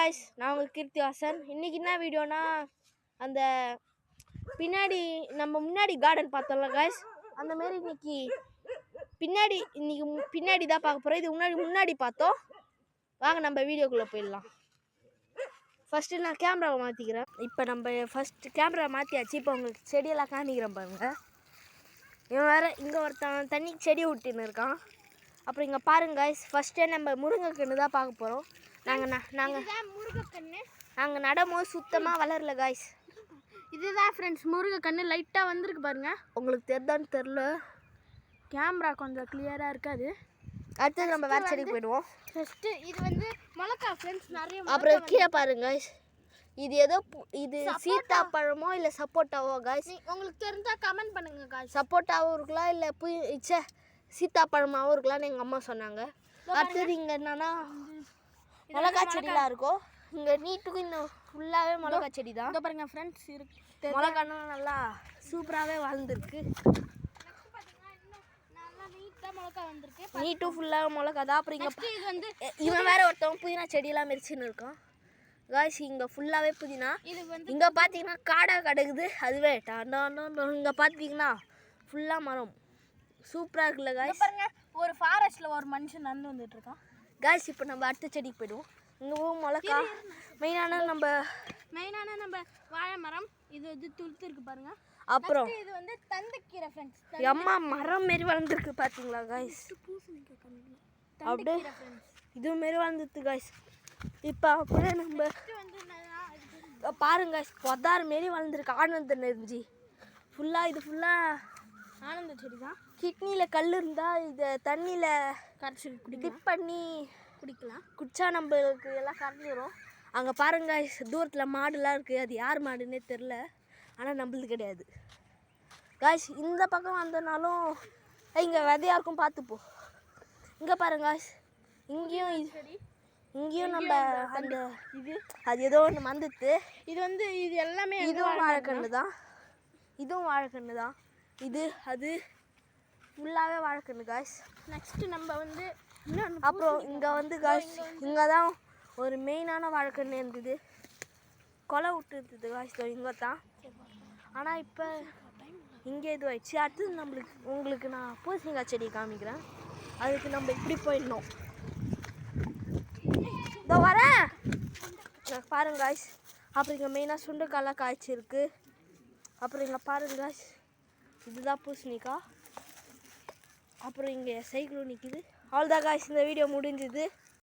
Guys, நான் உங்கள் கீர்த்திவாசன். இன்றைக்கி என்ன வீடியோனா, அந்த பின்னாடி நம்ம முன்னாடி கார்டன் பார்த்தோம்ல காய்ஸ், அந்தமாரி இன்னைக்கு பின்னாடி தான் பார்க்க போகிறோம். இது முன்னாடி பார்த்தோம். வாங்க நம்ம வீடியோக்குள்ளே போயிடலாம். ஃபஸ்ட்டு நான் கேமராவை மாற்றிக்கிறேன். இப்போ நம்ம ஃபஸ்ட்டு கேமரா மாற்றியாச்சு. இப்போ உங்களுக்கு செடியெல்லாம் காமிக்கிறேன் பாருங்கள். இவன் வேறு இங்கே ஒருத்தன் தண்ணி செடி விட்டுன்னு இருக்கான். அப்புறம் இங்கே பாருங்க காய்ஸ், ஃபஸ்ட்டே நம்ம முருங்கைக்கன்று தான் பார்க்க போகிறோம். நாங்கள் நடும்போது சுத்தமாக வளரல காய்ஸ். இதுதான் ஃப்ரெண்ட்ஸ் முருங்கைக்கன்று. லைட்டாக வந்திருக்கு பாருங்கள். உங்களுக்கு தெரிதான்னு தெரில, கேமரா கொஞ்சம் கிளியராக இருக்காது. அடுத்தது நம்ம வேறு செடிக்கு போயிடுவோம். ஃபஸ்ட்டு இது வந்து மிளகா ஃப்ரெண்ட்ஸ், நிறைய. அப்புறம் கீழே பாருங்க காய்ஸ், இது ஏதோ இது சீத்தா பழமோ இல்லை சப்போட்டாவோ காய்ஸ். உங்களுக்கு தெரிஞ்சால் கமெண்ட் பண்ணுங்க காய்ஸ். சப்போட்டாவும் இருக்கலாம், இல்லை சீத்தாப்பழமாகவும் இருக்கலாம்னு எங்கள் அம்மா சொன்னாங்க. அடுத்தது இங்கே என்னன்னா மிளகா செடிலாம் இருக்கும். இங்கே நீட்டுக்கு இன்னும் ஃபுல்லாகவே மிளகா செடி தான். இதோ பாருங்கள் ஃப்ரெண்ட்ஸ், இருக்கு மிளகாலாம் நல்லா சூப்பராகவே வளர்ந்துருக்கு. நீட்டும் ஃபுல்லாக மிளகா தான். அப்புறம் இங்கே இது வந்து இவன் வேறு ஒருத்தவன் புதினா செடியெல்லாம் மெரிச்சின்னு இருக்கான் காய்ஸ். இங்கே ஃபுல்லாகவே புதினா. இது வந்து இங்கே பார்த்தீங்கன்னா காடாக கிடக்குது. அதுவே இங்கே பார்த்தீங்கன்னா ஃபுல்லாக மரம் சூப்பராக இருக்குல்ல காய்ஸ். பாருங்க, ஒரு ஃபாரஸ்ட்டில் ஒரு மனுஷன் நடந்து வந்துட்டு இருக்கான் காய்ஸ். இப்போ நம்ம அடுத்த செடிக்கு போயிடுவோம். இங்கே மிளகா மெயினான நம்ம வாழை மரம். இது வந்து துளுத்து இருக்கு பாருங்க. அப்புறம் இது வந்து தண்டுக்கீரை ஃப்ரெண்ட்ஸ். அம்மா மரம் மாரி வளர்ந்துருக்கு பார்த்தீங்களா காய்ஸ். அப்படியே இது மாரி வளர்ந்துருக்கு காய்ஸ். இப்போ அப்படியே நம்ம பாருங்க காய்ஸ், பொதார் மாரி வளர்ந்துருக்கு. ஆனந்த நெருஞ்சி ஃபுல்லாக இது ஃபுல்லாக ஆனந்த செடி தான். கிட்னியில் கல் இருந்தால் இதை தண்ணியில் கரைச்சி டிப் பண்ணி குடிக்கலாம். குடித்தா நம்மளுக்கு எல்லாம் கரைஞ்சிரும். அங்கே பாருங்க தூரத்தில் மாடுலாம் இருக்குது. அது யார் மாடுன்னே தெரில, ஆனால் நம்மளுது கிடையாது காய்ஸ். இந்த பக்கம் வந்தனாலும் இங்கே விதையாக இருக்கும், பார்த்துப்போ. இங்கே பாருங்க காய்ஸ், இங்கேயும் நம்ம அந்த அது ஏதோ ஒன்று வந்துட்டு. இது எல்லாமே இதுவும் வாழைக்கன்று தான். இதுவும் வாழைக்கன்று தான். அது ஃபுல்லாகவே வாழைக்கன்று காய்ஸ். நெக்ஸ்ட்டு நம்ம வந்து அப்புறம் இங்கே வந்து காய்ஸ், இங்கே தான் ஒரு மெயினான வாழைக்கன்று இருந்தது. கொலை விட்டு இருந்தது காய்ஸ். இங்கே தான். ஆனால் இப்போ இங்கே இது ஆயிடுச்சு. அடுத்தது உங்களுக்கு நான் பூசணிக்காய் செடி காமிக்கிறேன். அதுக்கு நம்ம இப்படி போயிடணும். இதோ வரேன் பாருங்க காய்ஸ். அப்புறம் இங்கே மெயினாக சுண்டைக்காயெலாம் காய்ச்சிருக்கு. அப்புறம் இங்கே பாருங்க காய்ஸ், இதுதான் பூசணிக்காய். அப்புறம் இங்கே சைக்கிளும் நிற்கிது. அவ்வளோதான் காய்ஸ், இந்த வீடியோ முடிஞ்சுது.